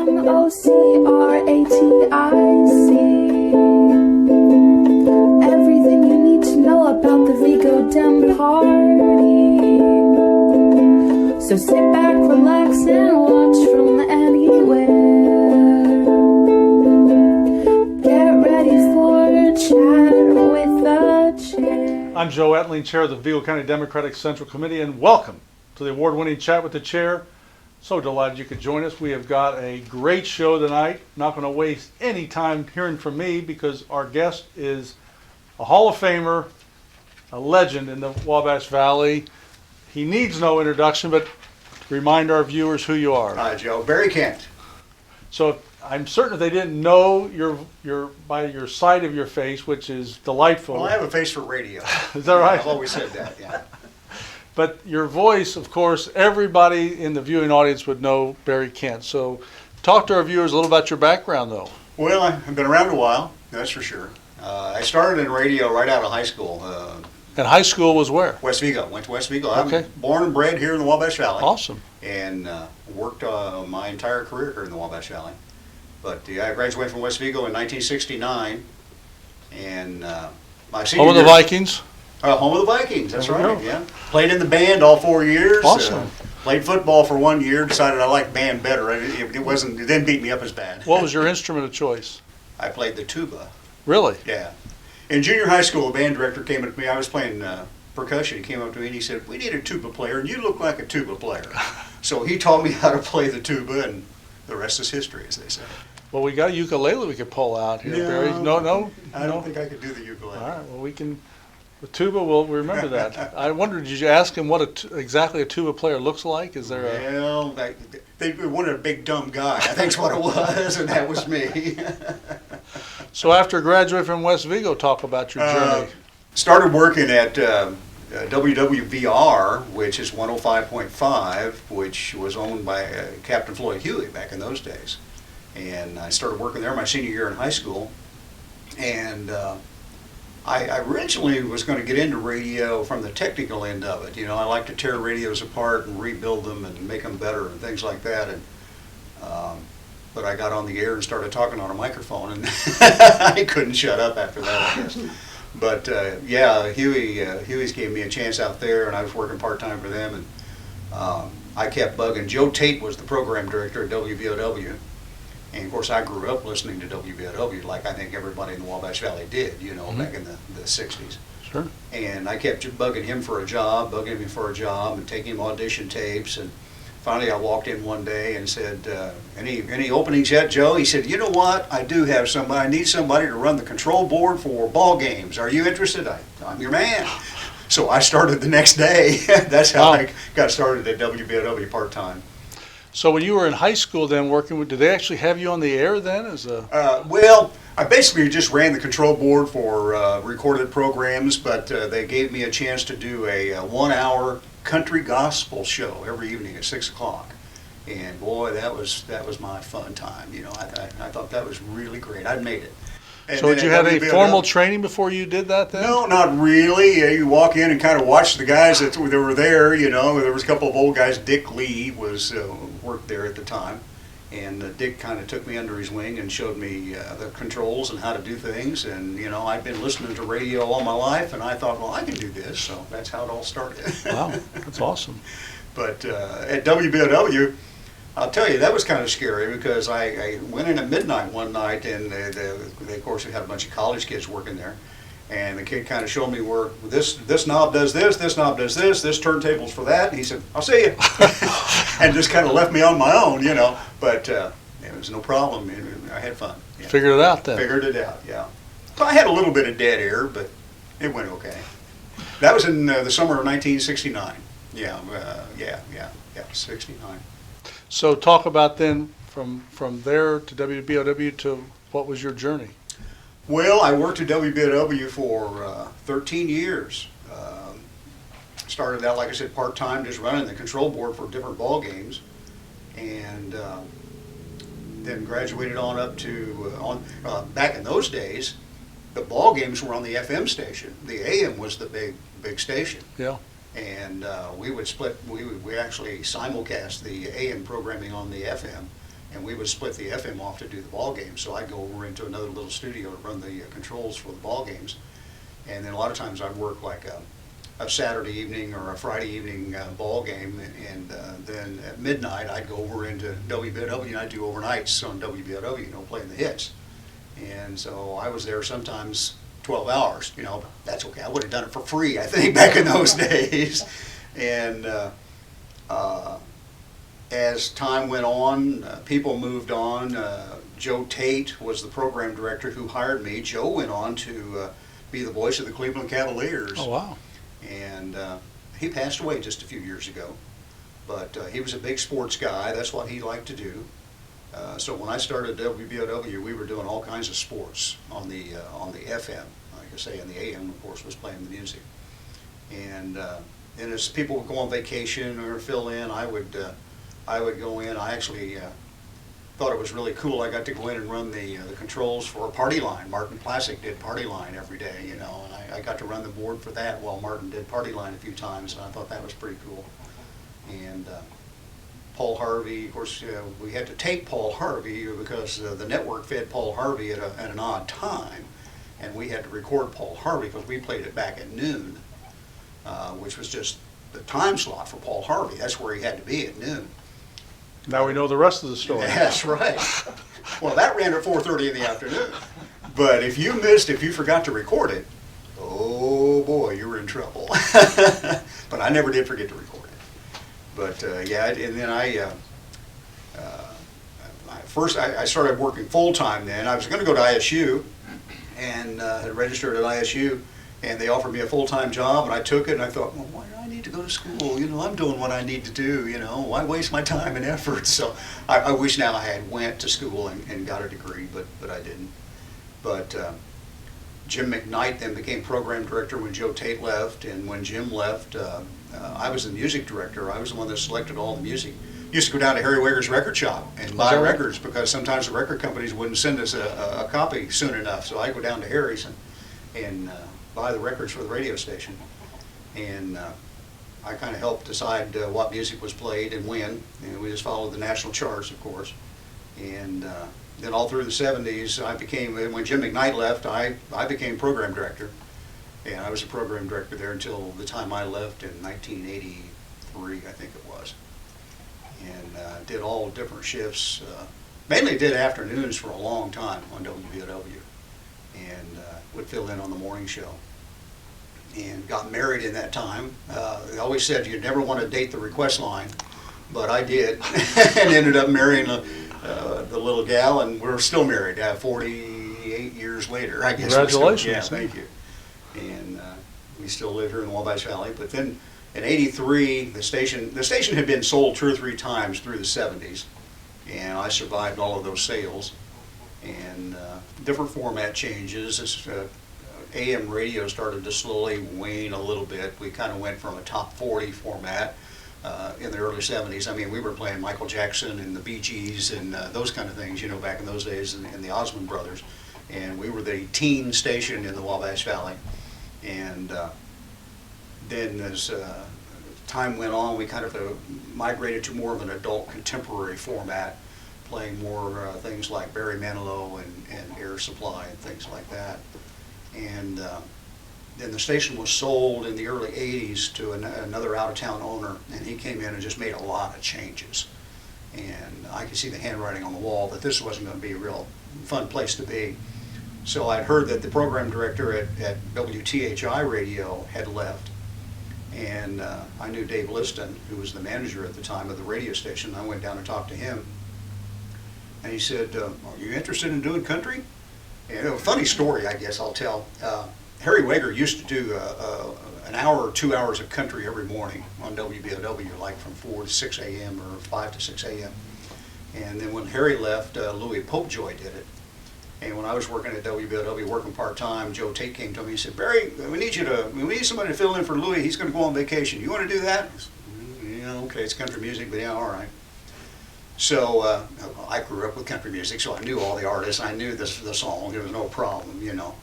Everything you need to know about the Vigo Dem Party. So sit back, relax, and watch from anywhere. Get ready for a chat with the chair. I'm Joe Etling, Chair of the Vigo County Democratic Central Committee, and welcome to the award-winning Chat with the Chair. So delighted you could join us. We have got a great show tonight. Not going to waste any time hearing from me because our guest is a Hall of Famer, a legend in the Wabash Valley. He needs no introduction, but remind our viewers who you are. Hi, Joe. Barry Kent. So I'm certain if they didn't know your by your sight of your face, which is delightful. Well, I have a face for radio. Is that right? I've always said that, yeah. But your voice, of course, everybody in the viewing audience would know Barry Kent. So talk to our viewers a little about your background, though. Well, I've been around a while, that's for sure. I started in radio right out of high school. And high school was where? West Vigo. Went to West Vigo. Okay. I'm born and bred here in the Wabash Valley. Awesome. And worked my entire career here in the Wabash Valley. But I graduated from West Vigo in 1969. And my senior Home of the year- Vikings? Home of the Vikings, that's There we right, go. yeah. Played in the band all 4 years. Awesome. Played football for 1 year, decided I liked band better. It didn't beat me up as bad. What was your instrument of choice? I played the tuba, Really? yeah. In junior high school, the band director came up to me. I was playing percussion. He came up to me and he said, "We need a tuba player, and you look like a tuba player." So he taught me how to play the tuba, and the rest is history, as they say. Well, we got a ukulele we could pull out here, Barry. No? I don't think I could do the ukulele. All right, well, we can, the tuba, we'll remember that. I wondered, did you ask him what exactly a tuba player looks like? Is there a... Well, they wanted a big dumb guy. I think's what it was, and that was me. So after graduating from West Vigo, talk about your journey. Started working at WWVR, which is 105.5, which was owned by Captain Floyd Huey back in those days. And I started working there my senior year in high school. And I originally was going to get into radio from the technical end of it. You know, I like to tear radios apart and rebuild them and make them better and things like that. And but I got on the air and started talking on a microphone, and I couldn't shut up after that, I guess. But yeah, Huey's gave me a chance out there, and I was working part-time for them. And I kept bugging. Joe Tate was the program director at WVOW. And of course, I grew up listening to WVOW, like I think everybody in the Wabash Valley did, you know, back in the 60s. Sure. And I kept bugging him for a job, and taking him audition tapes. And finally, I walked in one day and said, any openings yet, Joe? He said, you know what? I do have somebody. I need somebody to run the control board for ball games. Are you interested? I'm your man. So I started the next day. That's how I got started at WVOW part-time. So when you were in high school then working with, did they actually have you on the air then as a... Well, I basically just ran the control board for recorded programs, but they gave me a chance to do a 1 hour country gospel show every evening at 6 o'clock. And boy, that was my fun time. You know, I thought that was really great. I'd made it. And So did you have a formal training before you did that then? No, not really. You walk in and kind of watch the guys that were there. You know, there was a couple of old guys. Dick Lee worked there at the time, and Dick kind of took me under his wing and showed me the controls and how to do things. And you know, I'd been listening to radio all my life, and I thought, well, I can do this. So that's how it all started. Wow, that's awesome. But at WBOW, I'll tell you, that was kind of scary because I went in at midnight one night, and they of course, we had a bunch of college kids working there. And the kid kind of showed me where this knob does this knob does this turntable's for that. And he said, I'll see you. And just kind of left me on my own, you know. But it was no problem. I had fun. Yeah. Figured it out then. Figured it out, yeah. So I had a little bit of dead air, but it went okay. That was in the summer of 1969. Yeah, 69. So talk about then from there to WBOW to what was your journey? Well, I worked at WBOW for 13 years. Started out, like I said, part-time, just running the control board for different ball games, and then graduated on up to back in those days, the ball games were on the FM station. The AM was the big station. Yeah. And we would split. We actually simulcast the AM programming on the FM, and we would split the FM off to do the ball games. So I'd go over into another little studio to run the controls for the ball games. And then a lot of times I'd work like a Saturday evening or a Friday evening ball game, and then at midnight I'd go over into WBOW, and I'd do overnights on WBOW, you know, playing the hits. And so I was there sometimes 12 hours, you know, that's okay. I would have done it for free, I think, back in those days. And as time went on, people moved on. Joe Tate was the program director who hired me. Joe went on to be the voice of the Cleveland Cavaliers. Oh, wow. And he passed away just a few years ago. But he was a big sports guy. That's what he liked to do. So when I started WBOW, we were doing all kinds of sports on the FM. Like I say, in the AM, of course, was playing the music. And as people would go on vacation or fill in, I would go in. I actually thought it was really cool. I got to go in and run the controls for Party Line. Martin Classic did Party Line every day, you know, and I got to run the board for that while Martin did Party Line a few times, and I thought that was pretty cool. And Paul Harvey, of course, we had to tape Paul Harvey because the network fed Paul Harvey at an odd time, and we had to record Paul Harvey because we played it back at noon, which was just the time slot for Paul Harvey. That's where he had to be at noon. Now we know the rest of the story. That's right. Well, that ran at 4:30 in the afternoon. But if you forgot to record it, oh boy, you were in trouble. But I never did forget to record it. But yeah, and then I started working full-time then. I was going to go to ISU and had registered at ISU, and they offered me a full-time job, and I took it, and I thought, well, why do I need to go to school? You know, I'm doing what I need to do, you know, why waste my time and effort? So I wish now I had went to school and got a degree, but I didn't. But Jim McKnight then became program director when Joe Tate left, and when Jim left, I was the music director. I was the one that selected all the music. Used to go down to Harry Wager's record shop and buy records because sometimes the record companies wouldn't send us a copy soon enough. So I'd go down to Harry's and buy the records for the radio station. And I kind of helped decide what music was played and when. And we just followed the national charts, of course. And then all through the 70s, when Jim McKnight left, I became program director. And I was a program director there until the time I left in 1983, I think it was. And did all different shifts. Mainly did afternoons for a long time on WBOW. And would fill in on the morning show. And got married in that time. They always said you'd never want to date the request line, but I did. And ended up marrying the little gal, and we're still married 48 years later, I guess. Congratulations. Yeah, thank you. And we still live here in the Wabash Valley. But then in '83, the station had been sold 2 or 3 times through the 70s, and I survived all of those sales. And different format changes. AM radio started to slowly wane a little bit. We kind of went from a top 40 format in the early 70s. I mean, we were playing Michael Jackson and the Bee Gees and those kind of things, you know, back in those days, and the Osmond Brothers. And we were the teen station in the Wabash Valley. And then as time went on, we kind of migrated to more of an adult contemporary format, playing more things like Barry Manilow and Air Supply and things like that. And then the station was sold in the early 80s to another out-of-town owner, and he came in and just made a lot of changes. And I could see the handwriting on the wall that this wasn't going to be a real fun place to be. So I'd heard that the program director at WTHI Radio had left, and I knew Dave Liston, who was the manager at the time of the radio station. I went down and talked to him, and he said, "Are you interested in doing country?" And a funny story, I guess I'll tell. Harry Wager used to do an hour or 2 hours of country every morning on WBOW, like from 4 to 6 a.m. or 5 to 6 a.m. And then when Harry left, Louis Popejoy did it. And when I was working at WBOW, working part-time, Joe Tate came to me and said, "Barry, we need somebody to fill in for Louis. He's going to go on vacation. You want to do that?" I said, "Yeah, okay, it's country music, but yeah, all right." So I grew up with country music, so I knew all the artists. I knew the song. There was no problem, you know.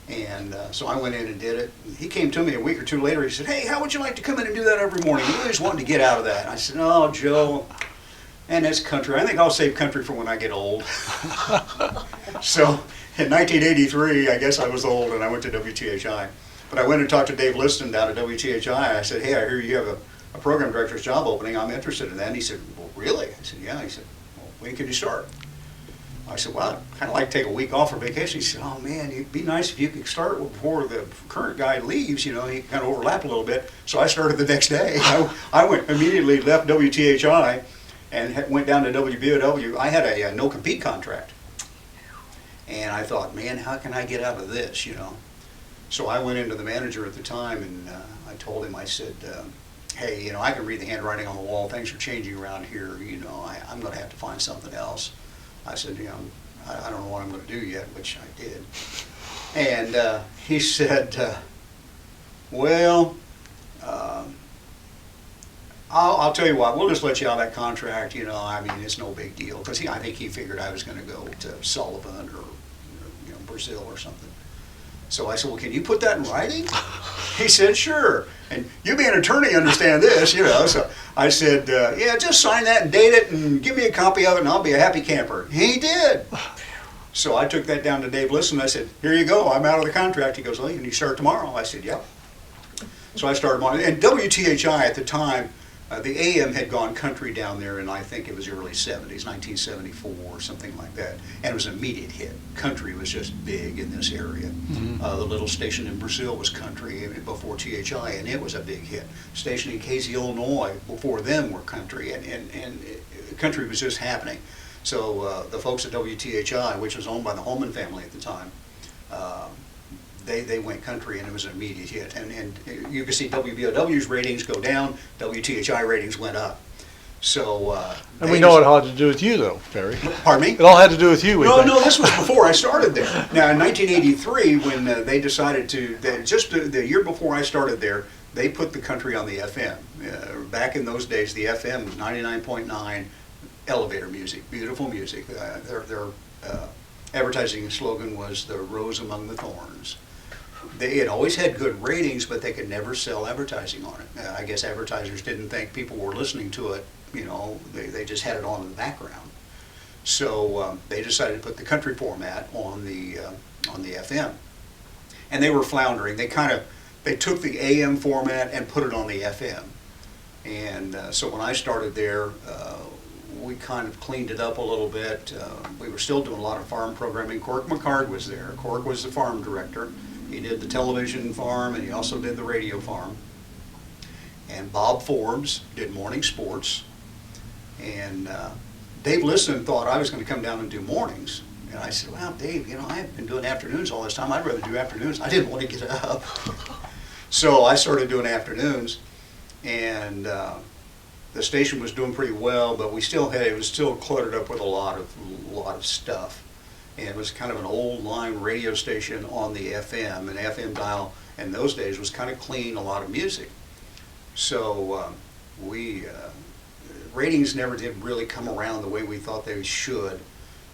And so I went in and did it. He came to me a week or two later. He said, "Hey, how would you like to come in and do that every morning? You always wanted to get out of that." I said, "Oh, Joe, and it's country. I think I'll save country for when I get old. So in 1983, I guess I was old, and I went to WTHI. But I went and talked to Dave Liston down at WTHI. I said, hey, I hear you have a program director's job opening. I'm interested in that. And he said, well, really? I said, yeah. He said, well, when can you start? I said, well, I'd kind of like to take a week off for vacation. He said, oh, man, it'd be nice if you could start before the current guy leaves. You know, he kind of overlapped a little bit. So I started the next day. I went immediately, left WTHI, and went down to WBOW. I had a no-compete contract. And I thought, man, how can I get out of this, you know? So I went into the manager at the time, and I told him, I said, hey, you know, I can read the handwriting on the wall. Things are changing around here. You know, I'm going to have to find something else. I said, you know, I don't know what I'm going to do yet, which I did. And he said, well, I'll tell you what, we'll just let you out of that contract. You know, I mean, it's no big deal. Because I think he figured I was going to go to Sullivan or you know, Brazil or something. So I said, well, can you put that in writing? He said, sure. And you being an attorney understand this, you know. So I said, yeah, just sign that and date it and give me a copy of it and I'll be a happy camper. He did. So I took that down to Dave Liston. I said, here you go. I'm out of the contract. He goes, well, can you start tomorrow? I said, yep. So I started tomorrow. And WTHI at the time, the AM had gone country down there in, I think it was early 70s, 1974 or something like that. And it was an immediate hit. Country was just big in this area. Mm-hmm. The little station in Brazil was country before THI, and it was a big hit. Station in Casey, Illinois, before them were country, and country was just happening. So the folks at WTHI, which was owned by the Holman family at the time, they went country, and it was an immediate hit. And you can see WBOW's ratings go down, WTHI ratings went up. So and we know it all had to do with you, though, Terry. Pardon me? It all had to do with you. No, this was before I started there. Now, in 1983, when they decided to, just the year before I started there, they put the country on the FM. Back in those days, the FM was 99.9 elevator music, beautiful music. Their advertising slogan was "The Rose Among the Thorns." They had always had good ratings, but they could never sell advertising on it. I guess advertisers didn't think people were listening to it. You know, they just had it on in the background. So they decided to put the country format on the FM, and they were floundering. They took the AM format and put it on the FM. And so when I started there, we kind of cleaned it up a little bit. We were still doing a lot of farm programming. Cork McCard was there. Cork was the farm director. He did the television farm, and he also did the radio farm. And Bob Forbes did morning sports. And Dave Liston thought I was going to come down and do mornings. And I said, well, Dave, you know, I've been doing afternoons all this time. I'd rather do afternoons. I didn't want to get up. So I started doing afternoons. And the station was doing pretty well, but it was still cluttered up with a lot of stuff. And it was kind of an old line radio station on the FM, and FM dial in those days was kind of clean, a lot of music. So ratings never did really come around the way we thought they should.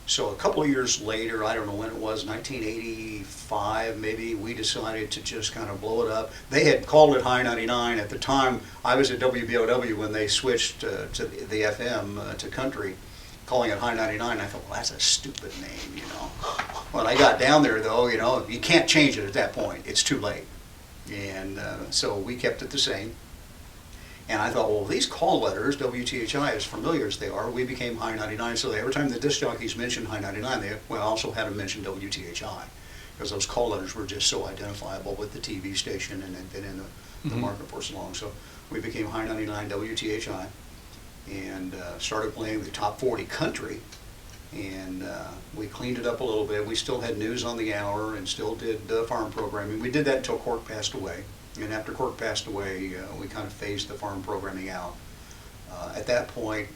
So a couple of years later, I don't know when it was, 1985 maybe, we decided to just kind of blow it up. They had called it High 99. At the time, I was at WBOW when they switched to the FM to country, calling it High 99. I thought, well, that's a stupid name, you know. When I got down there, though, you know, you can't change it at that point. It's too late. And so we kept it the same. And I thought, well, these call letters, WTHI, as familiar as they are, we became High 99. So every time the disc jockeys mentioned High 99, they also had to mention WTHI, because those call letters were just so identifiable with the TV station and had been in the market for so long. So we became High 99 WTHI and started playing the top 40 country. And we cleaned it up a little bit. We still had news on the hour and still did farm programming. We did that until Cork passed away. And after Cork passed away, we kind of phased the farm programming out. At that point,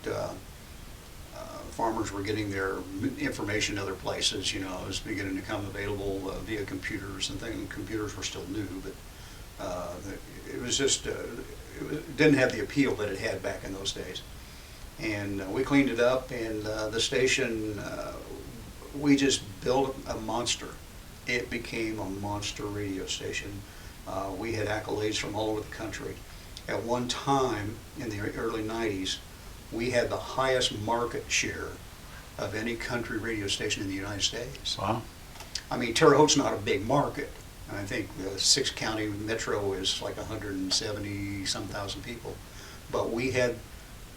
farmers were getting their information other places. You know, it was beginning to come available via computers and things. Computers were still new, but it was just it didn't have the appeal that it had back in those days. And we cleaned it up, and the station, we just built a monster. It became a monster radio station. We had accolades from all over the country. At one time, in the early 90s, we had the highest market share of any country radio station in the United States. Wow. I mean, Terre Haute's not a big market. I think the 6-county metro is like 170-some thousand people. But we had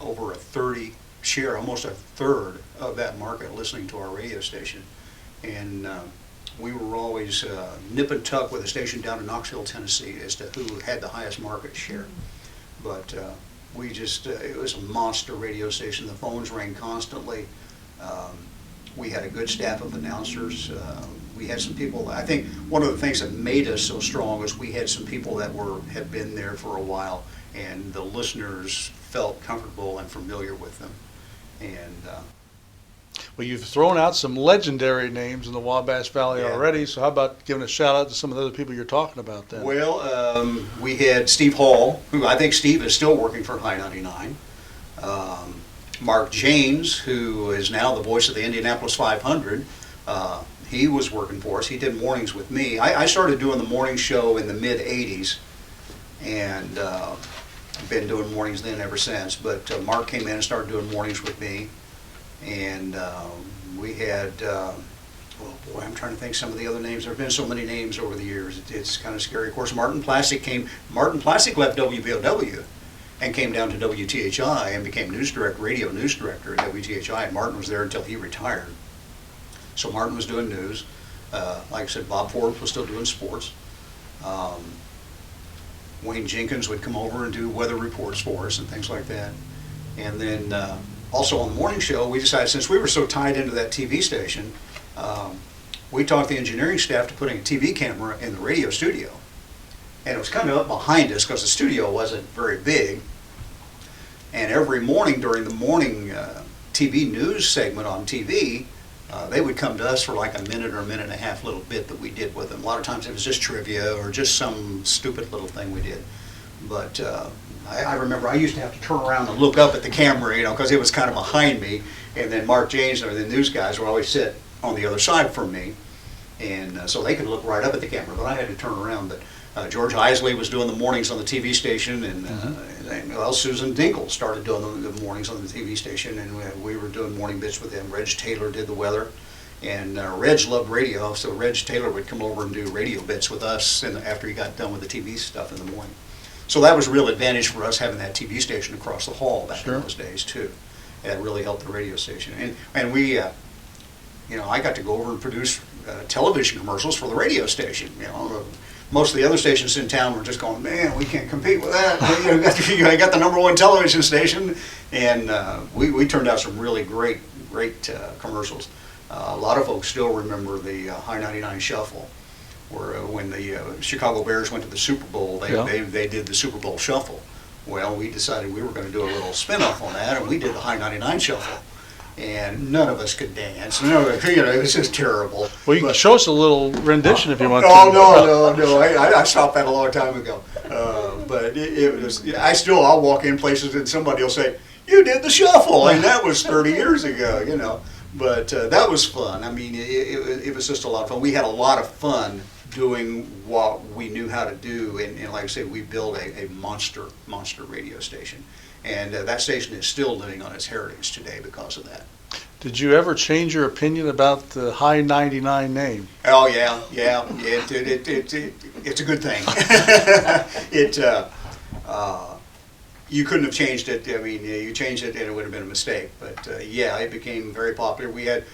over a 30 share, almost a third of that market listening to our radio station. And we were always nip and tuck with a station down in Knoxville, Tennessee, as to who had the highest market share. But we just, it was a monster radio station. The phones rang constantly. We had a good staff of announcers. We had some people, I think one of the things that made us so strong was we had some people that had been there for a while, and the listeners felt comfortable and familiar with them. And well, you've thrown out some legendary names in the Wabash Valley already, so how about giving a shout out to some of the other people you're talking about then? Well, we had Steve Hall, who I think Steve is still working for High 99. Mark James, who is now the voice of the Indianapolis 500, he was working for us. He did mornings with me. I started doing the morning show in the mid-'80s, and been doing mornings then ever since. But Mark came in and started doing mornings with me. And we had, oh boy, I'm trying to think some of the other names. There have been so many names over the years. It's kind of scary. Of course, Martin Plastic left WBOW and came down to WTHI and became radio news director at WTHI. And Martin was there until he retired. So Martin was doing news. Like I said, Bob Forbes was still doing sports. Wayne Jenkins would come over and do weather reports for us and things like that. And then also on the morning show, we decided, since we were so tied into that TV station, we talked the engineering staff to putting a TV camera in the radio studio. And it was kind of up behind us because the studio wasn't very big. And every morning during the morning TV news segment on TV, they would come to us for like a minute or a minute and a half little bit that we did with them. A lot of times it was just trivia or just some stupid little thing we did. But I remember I used to have to turn around and look up at the camera, because it was kind of behind me. And then Mark James or the news guys would always sit on the other side from me. And so they could look right up at the camera, but I had to turn around. But George Isley was doing the mornings on the TV station, and Susan Dinkle started doing the mornings on the TV station, and we were doing morning bits with them. Reg Taylor did the weather, and Reg loved radio, so Reg Taylor would come over and do radio bits with us after he got done with the TV stuff in the morning. So that was a real advantage for us, having that TV station across the hall back in those days too. That really helped the radio station, and we, I got to go over and produce television commercials for the radio station. Most of the other stations in town were just going, man, we can't compete with that. I got the #1 television station, and we turned out some really great commercials. A lot of folks still remember the High 99 Shuffle, where when the Chicago Bears went to the Super Bowl, they did the Super Bowl Shuffle. Well, we decided we were going to do a little spin-off on that, and we did the High 99 Shuffle. And none of us could dance. It was just terrible. Well, you can show us a little rendition if you want to. No. I stopped that a long time ago. But it was. I'll walk in places and somebody will say, "You did the shuffle," and that was 30 years ago. But that was fun. I mean, it was just a lot of fun. We had a lot of fun doing what we knew how to do, and like I said, we built a monster radio station. And that station is still living on its heritage today because of that. Did you ever change your opinion about the High 99 name? Oh yeah. It's a good thing. You couldn't have changed it. I mean, you changed it and it would have been a mistake. But it became very popular. We had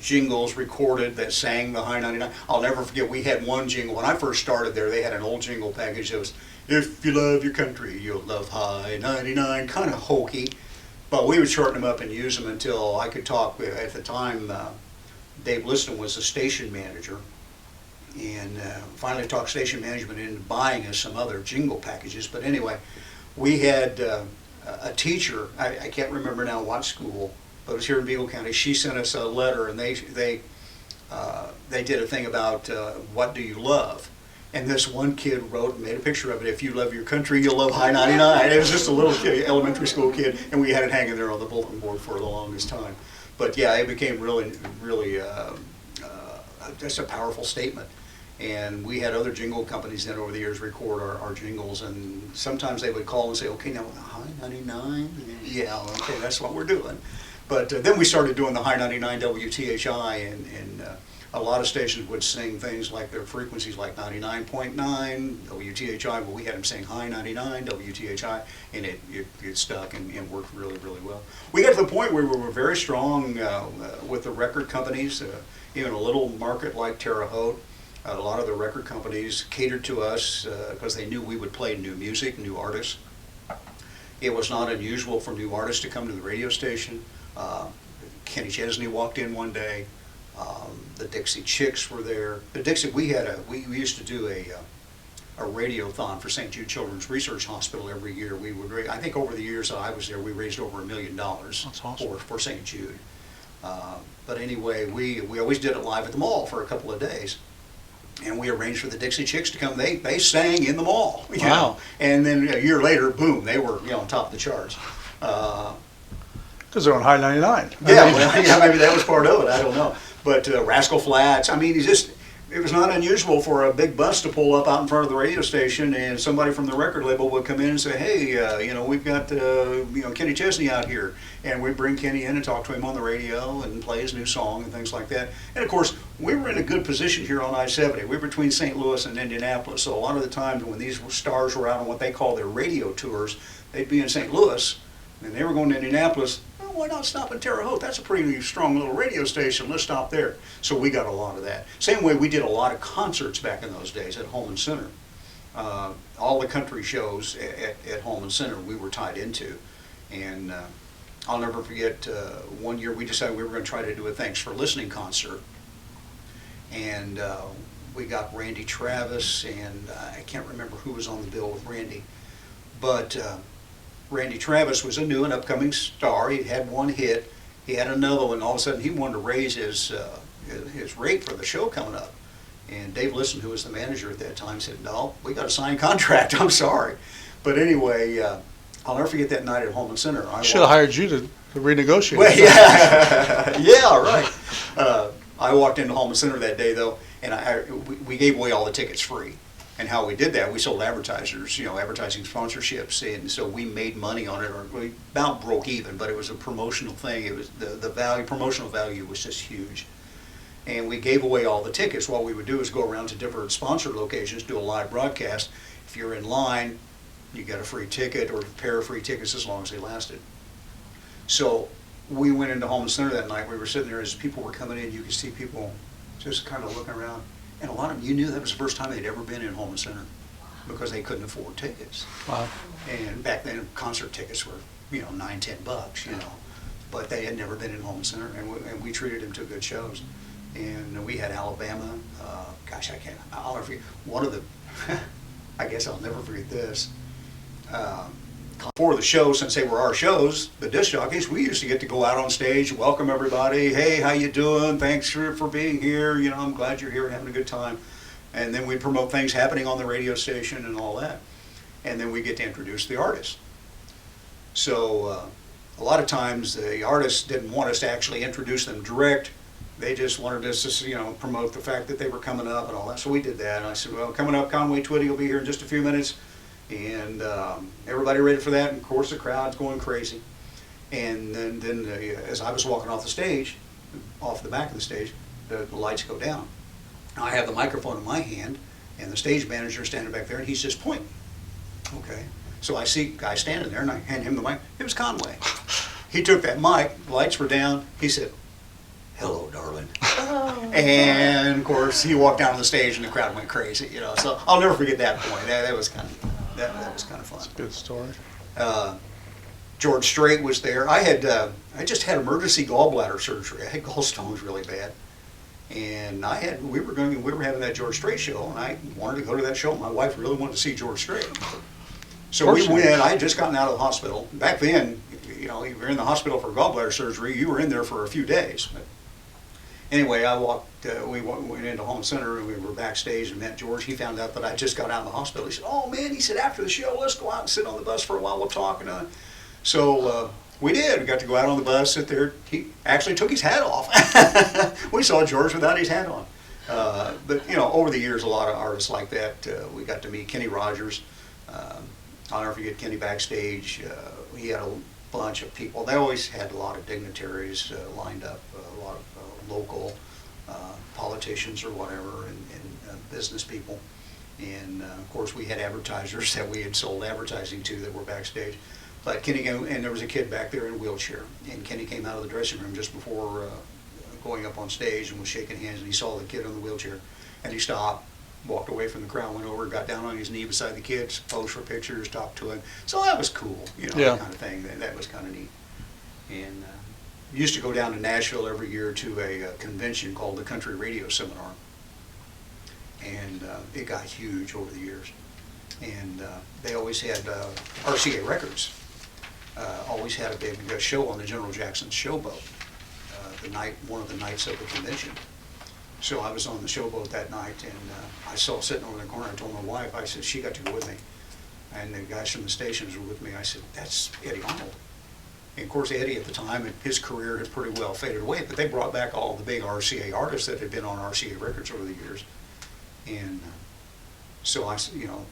jingles recorded that sang the High 99. I'll never forget, we had one jingle. When I first started there, they had an old jingle package that was, "If you love your country, you'll love High 99," kind of hokey. But we would shorten them up and use them until I could talk. At the time, Dave Liston was the station manager, and finally talked station management into buying us some other jingle packages. But anyway, we had a teacher, I can't remember now what school, but it was here in Beagle County. She sent us a letter, and they did a thing about what do you love. And this one kid wrote and made a picture of it. "If you love your country, you'll love High 99." It was just a little kid, elementary school kid, and we had it hanging there on the bulletin board for the longest time. But yeah, it became really just a powerful statement. And we had other jingle companies then over the years record our jingles, and sometimes they would call and say, okay, now High 99? Yeah, okay, that's what we're doing. But then we started doing the High 99 WTHI, and a lot of stations would sing things like their frequencies like 99.9 WTHI, but we had them saying High 99 WTHI, and it stuck and worked really, really well. We got to the point where we were very strong with the record companies, even a little market like Terre Haute. A lot of the record companies catered to us because they knew we would play new music, new artists. It was not unusual for new artists to come to the radio station. Kenny Chesney walked in one day. The Dixie Chicks were there. The Dixie, we used to do a radiothon for St. Jude Children's Research Hospital every year. We would, I think over the years that I was there, we raised over $1 million. That's awesome. for St. Jude. But anyway, we always did it live at the mall for a couple of days. And we arranged for the Dixie Chicks to come. They sang in the mall. You know? And then a year later, boom, they were on top of the charts. Because they're on High 99. Yeah, maybe that was part of it. I don't know. But Rascal Flatts, I mean, it was not unusual for a big bus to pull up out in front of the radio station, and somebody from the record label would come in and say, hey, we've got Kenny Chesney out here. And we'd bring Kenny in and talk to him on the radio and play his new song and things like that. And of course, we were in a good position here on I-70. We were between St. Louis and Indianapolis. So a lot of the times when these stars were out on what they call their radio tours, they'd be in St. Louis, and they were going to Indianapolis. Well, why not stop in Terre Haute? That's a pretty strong little radio station. Let's stop there. So we got a lot of that. Same way we did a lot of concerts back in those days at Holman Center. All the country shows at Holman Center we were tied into. And I'll never forget one year we decided we were going to try to do a Thanks for Listening concert. And we got Randy Travis, and I can't remember who was on the bill with Randy. But Randy Travis was a new and upcoming star. He had one hit. He had another one. All of a sudden, he wanted to raise his rate for the show coming up. And Dave Liston, who was the manager at that time, said, no, we got a signed contract. I'm sorry. But anyway, I'll never forget that night at Holman Center. I should have hired you to renegotiate. Well, yeah, yeah, right. I walked into Holman Center that day, though, and we gave away all the tickets free. And how we did that, we sold advertisers, advertising sponsorships, and so we made money on it, or we about broke even, but it was a promotional thing. It was the promotional value was just huge. And we gave away all the tickets. What we would do is go around to different sponsor locations, do a live broadcast. If you're in line, you get a free ticket or a pair of free tickets as long as they lasted. So we went into Holman Center that night. We were sitting there as people were coming in. You could see people just kind of looking around. And a lot of them, you knew that was the first time they'd ever been in Holman Center because they couldn't afford tickets. Wow. And back then, concert tickets were, $9, $10, But they had never been in Holman Center, and we treated them to good shows. And we had Alabama. I'll never forget. One of the, I guess I'll never forget this. Before the show, since they were our shows, the disc jockeys, we used to get to go out on stage, welcome everybody. Hey, how you doing? Thanks for being here. I'm glad you're here and having a good time. And then we promote things happening on the radio station and all that. And then we get to introduce the artists. So a lot of times the artists didn't want us to actually introduce them direct. They just wanted us to, promote the fact that they were coming up and all that. So we did that. And I said, well, coming up, Conway Twitty will be here in just a few minutes. And everybody ready for that, and of course the crowd's going crazy. And then as I was walking off the stage, off the back of the stage, the lights go down. Now I have the microphone in my hand, and the stage manager standing back there, and he's just pointing. Okay, so I see a guy standing there, and I hand him the mic. It was Conway. He took that mic, the lights were down, he said, hello, darling. Oh. And of course he walked down on the stage, and the crowd went crazy, So I'll never forget that point. That was kind of... That was kind of fun. That's a good story. George Strait was there. I just had emergency gallbladder surgery. I had gallstones really bad, and we were having that George Strait show, and I wanted to go to that show. My wife really wanted to see George Strait, so we went. I had just gotten out of the hospital. Back then, you were in the hospital for gallbladder surgery. You were in there for a few days. But anyway, we went into Holman Center, and we were backstage and met George. He found out that I just got out of the hospital. He said, oh man, he said, after the show, let's go out and sit on the bus for a while, we'll talk. So we did. We got to go out on the bus, sit there. He actually took his hat off. We saw George without his hat on. But you know, over the years, a lot of artists like that. We got to meet Kenny Rogers. I'll never forget Kenny backstage. He had a bunch of people. They always had a lot of dignitaries lined up, a lot of local politicians or whatever, and business people. And of course, we had advertisers that we had sold advertising to that were backstage. But Kenny came, and there was a kid back there in a wheelchair. And Kenny came out of the dressing room just before going up on stage and was shaking hands, and he saw the kid on the wheelchair, and he stopped, walked away from the crowd, went over, got down on his knee beside the kid, posed for pictures, talked to him. So that was cool, you know, that kind of thing. That was kind of neat. And used to go down to Nashville every year to a convention called the Country Radio Seminar, and it got huge over the years. And they always had RCA Records. Always had a big show on the General Jackson Showboat, one of the nights of the convention. So I was on the showboat that night, and I saw sitting over in the corner. I told my wife, I said, she got to go with me. And the guys from the stations were with me. I said, that's Eddie Arnold. And of course, Eddie at the time, his career had pretty well faded away, but they brought back all the big RCA artists that had been on RCA Records over the years. And so I, you know,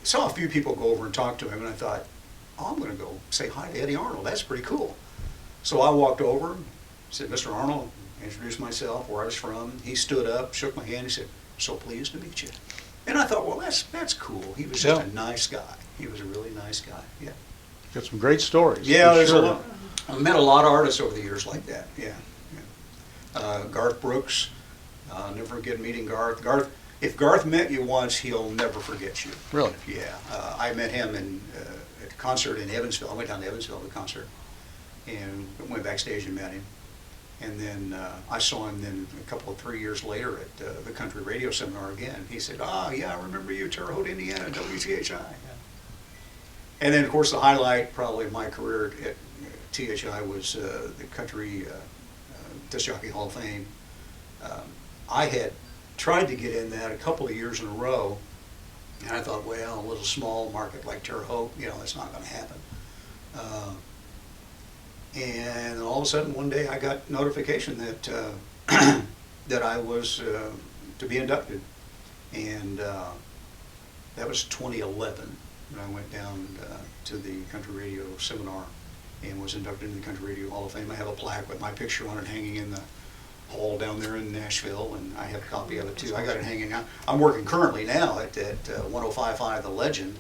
saw a few people go over and talk to him, and I thought, oh, I'm going to go say hi to Eddie Arnold. That's pretty cool. So I walked over, said, Mr. Arnold, introduced myself, where I was from. He stood up, shook my hand. He said, so pleased to meet you. And I thought, well, that's cool. He was just a nice guy. He was a really nice guy. Yeah. Got some great stories. Yeah, there's a lot. I've met a lot of artists over the years like that. Yeah. Garth Brooks. I'll never forget meeting Garth. If Garth met you once, he'll never forget you. Really? Yeah. I met him at a concert in Evansville. I went down to Evansville to a concert and went backstage and met him. And then I saw him then a 3 years later at the Country Radio Seminar again. He said, yeah, I remember you, Terre Haute, Indiana, WTHI. Yeah. And then, of course, the highlight probably of my career at THI was the Country Disc Jockey Hall of Fame. I had tried to get in that a couple of years in a row, and I thought, well, a little small market like Terre Haute, you know, that's not going to happen. And all of a sudden, one day, I got notification that that I was to be inducted, and that was 2011. And I went down to the Country Radio Seminar and was inducted into the Country Radio Hall of Fame. I have a plaque with my picture on it hanging in the hall down there in Nashville, and I have a copy of it too. I got it hanging out. I'm working currently now at 105.5 The Legend,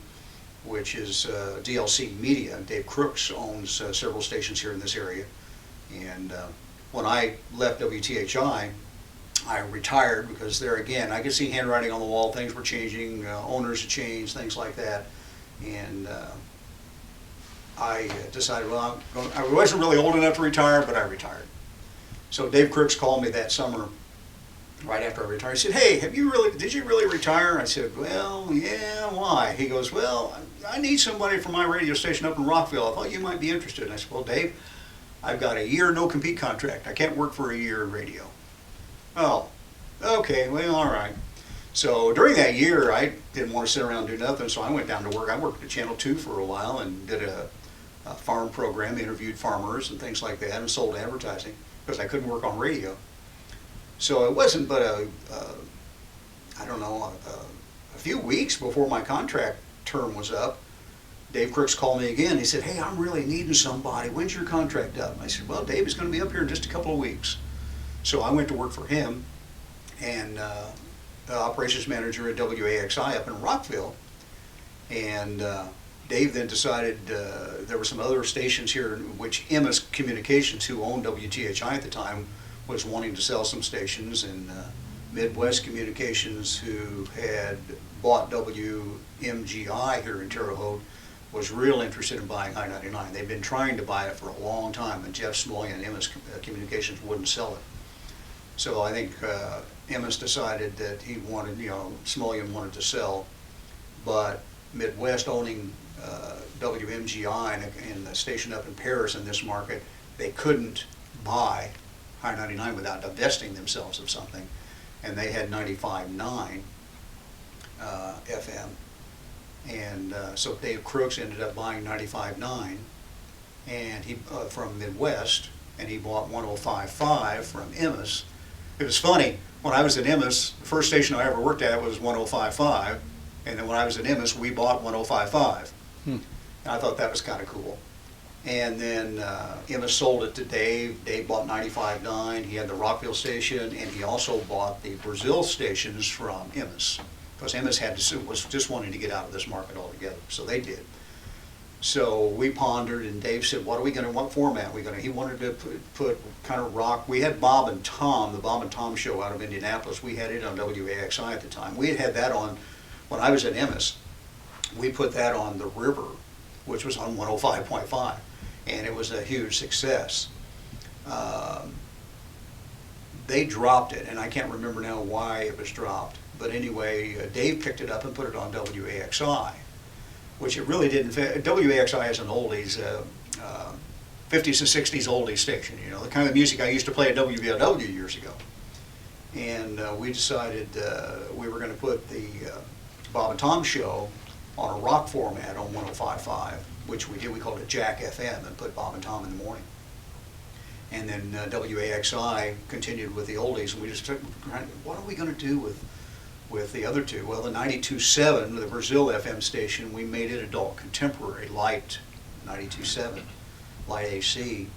which is DLC Media. Dave Crooks owns several stations here in this area. And when I left WTHI, I retired because there again, I could see handwriting on the wall, things were changing, owners had changed, things like that. And I decided, well, I wasn't really old enough to retire, but I retired. So Dave Crooks called me that summer, right after I retired. He said, hey, did you really retire? I said, well, yeah, why? He goes, well, I need somebody for my radio station up in Rockville. I thought you might be interested. And I said, well, Dave, I've got a year no-compete contract. I can't work for a year in radio. Oh, okay, well, all right. So during that year, I didn't want to sit around and do nothing, so I went down to work. I worked at Channel 2 for a while and did a farm program, interviewed farmers and things like that, and sold advertising because I couldn't work on radio. So it wasn't but a few weeks before my contract term was up, Dave Crooks called me again. He said, hey, I'm really needing somebody. When's your contract up? And I said, well, Dave is going to be up here in just a couple of weeks. So I went to work for him, and the operations manager at WAXI up in Rockville. And Dave then decided there were some other stations here, which Emmis Communications, who owned WTHI at the time, was wanting to sell some stations, and Midwest Communications, who had bought WMGI here in Terre Haute, was real interested in buying I-99. They'd been trying to buy it for a long time, and Jeff Smullian and Emmis Communications wouldn't sell it. So I think Emmis decided that he wanted, Smullian wanted to sell, but Midwest owning WMGI and the station up in Paris in this market, they couldn't buy I-99 without divesting themselves of something, and they had 95.9 FM, and so Dave Crooks ended up buying 95.9, and he from Midwest, and he bought 105.5 from Emmis, It was funny, when I was at Emmis, the first station I ever worked at was 105.5, and then when I was at Emmis, we bought 105.5. And I thought that was kind of cool. And then Emmis sold it to Dave. Dave bought 95.9. He had the Rockville station, and he also bought the Brazil stations from Emmis, because Emmis was just wanting to get out of this market altogether. So they did. So we pondered, and Dave said, "What format are we going to?" He wanted to put kind of rock. We had Bob and Tom, the Bob and Tom show out of Indianapolis. We had it on WAXI at the time. We had that on when I was at Emmis. We put that on the River, which was on 105.5. And it was a huge success. They dropped it, and I can't remember now why it was dropped. But anyway, Dave picked it up and put it on WAXI, which it really didn't fit. WAXI is an oldies, 50s and 60s oldies station, you know, the kind of music I used to play at WVOW years ago. And we decided we were going to put the Bob and Tom show on a rock format on 105.5, which we did. We called it Jack FM and put Bob and Tom in the morning. And then WAXI continued with the oldies, and we just took, what are we going to do with the other two? Well, the 92.7, the Brazil FM station, we made it adult contemporary, light 92.7, light AC.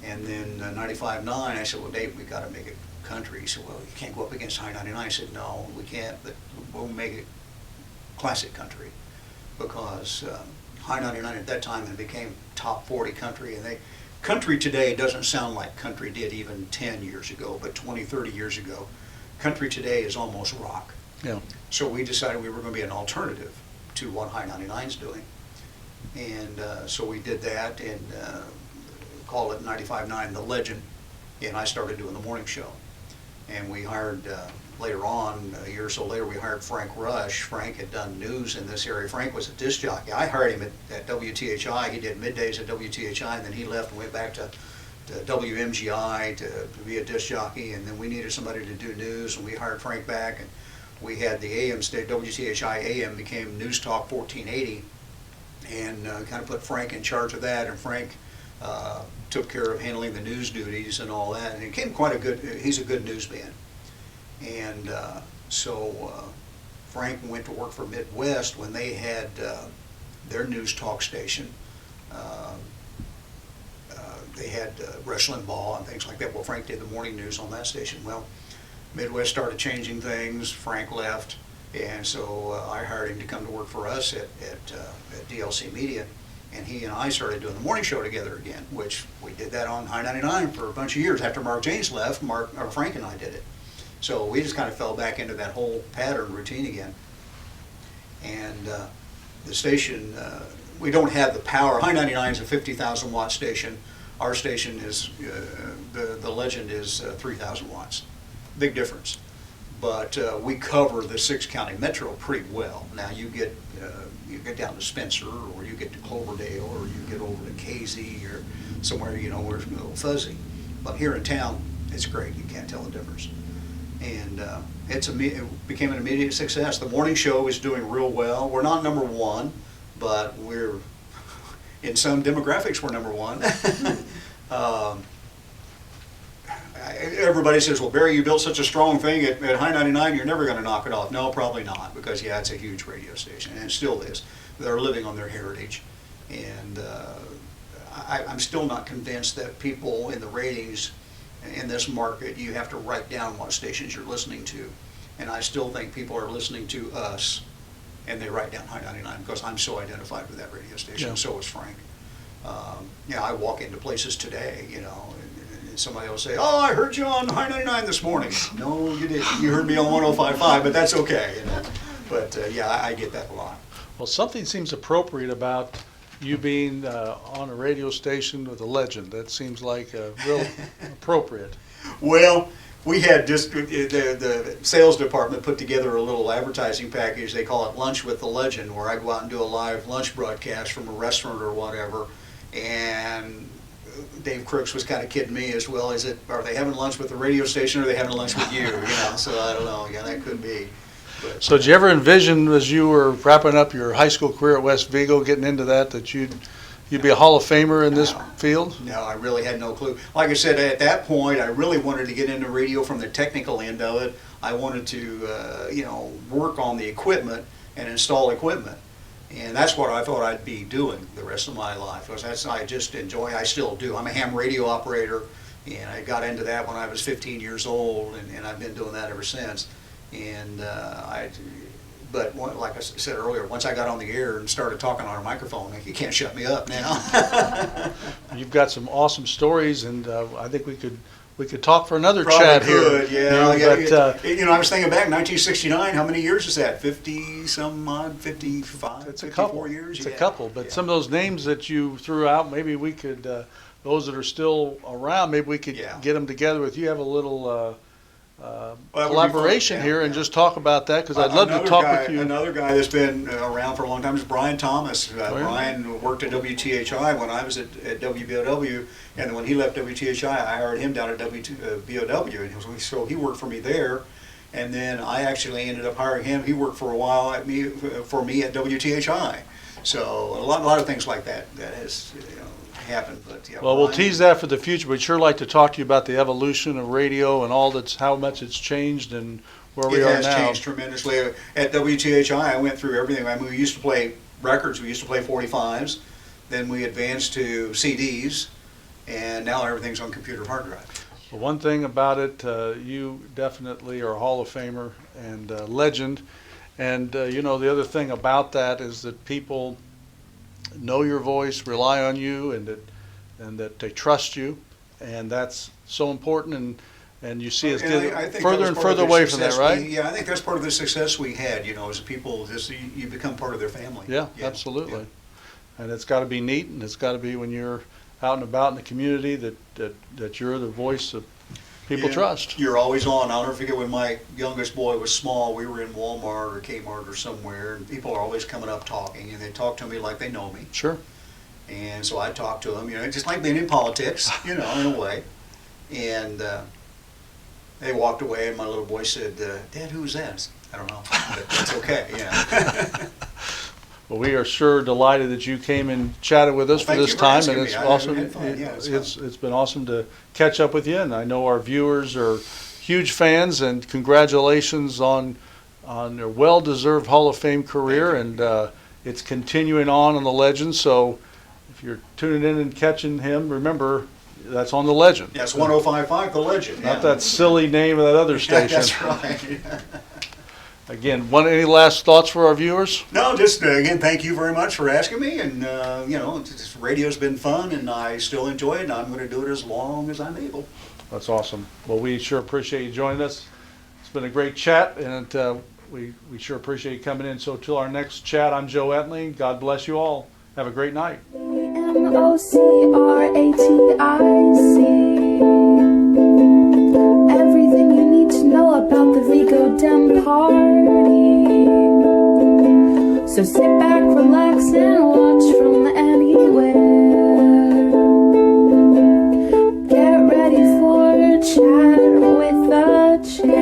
And then 95.9, I said, well, Dave, we got to make it country. He said, well, you can't go up against High 99. I said, no, we can't, but we'll make it classic country, because High 99 at that time had became top 40 country, and country today doesn't sound like country did even 10 years ago, but 20, 30 years ago, country today is almost rock. Yeah. So we decided we were going to be an alternative to what High 99's doing, and so we did that and called it 95.9 The Legend, and I started doing the morning show. And we hired, later on, a year or so later, we hired Frank Rush. Frank had done news in this area. Frank was a disc jockey. I hired him at WTHI. He did middays at WTHI, and then he left and went back to WMGI to be a disc jockey. And then we needed somebody to do news, and we hired Frank back. And we had the AM state, WTHI AM became News Talk 1480, and kind of put Frank in charge of that. And Frank took care of handling the news duties and all that, and it became he's a good newsman. And so Frank went to work for Midwest when they had their news talk station. They had wrestling ball and things like that. Well, Frank did the morning news on that station. Well, Midwest started changing things, Frank left, and so I hired him to come to work for us at DLC Media. And he and I started doing the morning show together again, which we did that on High 99 for a bunch of years. After Mark James left, Frank and I did it. So we just kind of fell back into that whole pattern routine again. And the station, we don't have the power. High 99 is a 50,000 watt station. Our station is, the Legend is 3,000 watts. Big difference. But we cover the 6-county metro pretty well. Now you get down to Spencer, or you get to Cloverdale, or you get over to Casey, or somewhere, you know, where it's a little fuzzy. But here in town, it's great. You can't tell the difference. And it became an immediate success. The morning show is doing real well. We're not number one, but we're, in some demographics, we're number one. Everybody says, well, Barry, you built such a strong thing at High 99, you're never going to knock it off. No, probably not, because, yeah, it's a huge radio station, and it still is. They're living on their heritage. And I'm still not convinced that people in the ratings in this market, you have to write down what stations you're listening to. And I still think people are listening to us, and they write down High 99, because I'm so identified with that radio station. Yeah. So is Frank. Yeah, I walk into places today, you know, and somebody will say, oh, I heard you on High 99 this morning. No, you didn't. You heard me on 105.5, but that's okay. You know? But yeah, I get that a lot. Well, something seems appropriate about you being on a radio station with a legend. That seems like real appropriate. Well, we had just the sales department put together a little advertising package. They call it Lunch with the Legend, where I go out and do a live lunch broadcast from a restaurant or whatever. And Dave Crooks was kind of kidding me as well. Are they having lunch with the radio station, or are they having lunch with you? You know, so I don't know. Yeah, that could be. But, so did you ever envision, as you were wrapping up your high school career at West Vigo, getting into that you'd you'd be a Hall of Famer in this No. field? No, I really had no clue. Like I said, at that point, I really wanted to get into radio from the technical end of it. I wanted to, work on the equipment and install equipment. And that's what I thought I'd be doing the rest of my life. Because I just enjoy, I still do. I'm a ham radio operator, and I got into that when I was 15 years old, and I've been doing that ever since. And but like I said earlier, once I got on the air and started talking on a microphone, you can't shut me up now. You've got some awesome stories, and I think we could talk for another Probably chat could, here. yeah. But, I was thinking back, 1969, how many years is that? 50 some odd, 55, it's a 54 couple. years? It's a Yeah. couple. But Yeah. some of those names that you threw out, maybe we could, those that are still around, maybe we could Yeah. get them together with you. Have a little Well, that would be collaboration fun. here Yeah, and yeah. just talk about that, because I'd love to Another talk guy, with you. Another guy that's been around for a long time is Brian Thomas. yeah? Brian worked at WTHI when I was at WBOW, and then when he left WTHI, I hired him down at WBOW, and so he worked for me there. And then I actually ended up hiring him. He worked for a while for me at WTHI. So a lot of things like that has happened. But yeah, Well, we'll Brian- tease that for the future. We'd sure like to talk to you about the evolution of radio and how much it's changed and where we It are has now. changed tremendously. At WTHI, I went through everything. I mean, we used to play records. We used to play 45s. Then we advanced to CDs, and now everything's on computer hard drive. Well, one thing about it, you definitely are a Hall of Famer and a legend. And, the other thing about that is that people know your voice, rely on you, and that they trust you. And that's so important. And you see us And I get think further that and was part of further the away from that, success right? Yeah, I think that's part of the success we had, as people, just you become part of their family. Yeah, absolutely. And it's got to be neat, and it's got to be when you're out and about in the community that you're the voice that people Yeah. trust. You're always on. I'll never forget when my youngest boy was small, we were in Walmart or Kmart or somewhere, and people are always coming up talking, and they talk to me like they know me. Sure. And so I talk to them, just like being in politics, in a way. And they walked away, and my little boy said, "Dad, who's that?" I don't know, but it's okay, yeah. Well, we are sure delighted that you came and chatted with us Well, for thank this you for time, asking and me. it's I awesome. had fun. Yeah, It's been awesome to catch up with you, and I know our viewers are huge fans. And congratulations on your well-deserved Hall of Fame career, and it's continuing on the Legend. So if you're tuning in and catching him, remember that's on the Legend. That's 105.5, The Legend. Not that silly name of that other station. That's right. Again, any last thoughts for our viewers? No, just again, thank you very much for asking me. And radio's been fun, and I still enjoy it. And I'm going to do it as long as I'm able. That's awesome. Well, we sure appreciate you joining us. It's been a great chat, and we sure appreciate you coming in. So till our next chat, I'm Joe Etling. God bless you all. Have a great night. MOCRATIC. Everything you need to know about the Vigo Dem Party. So sit back, relax, and watch from anywhere. Get ready for a chat with a chair.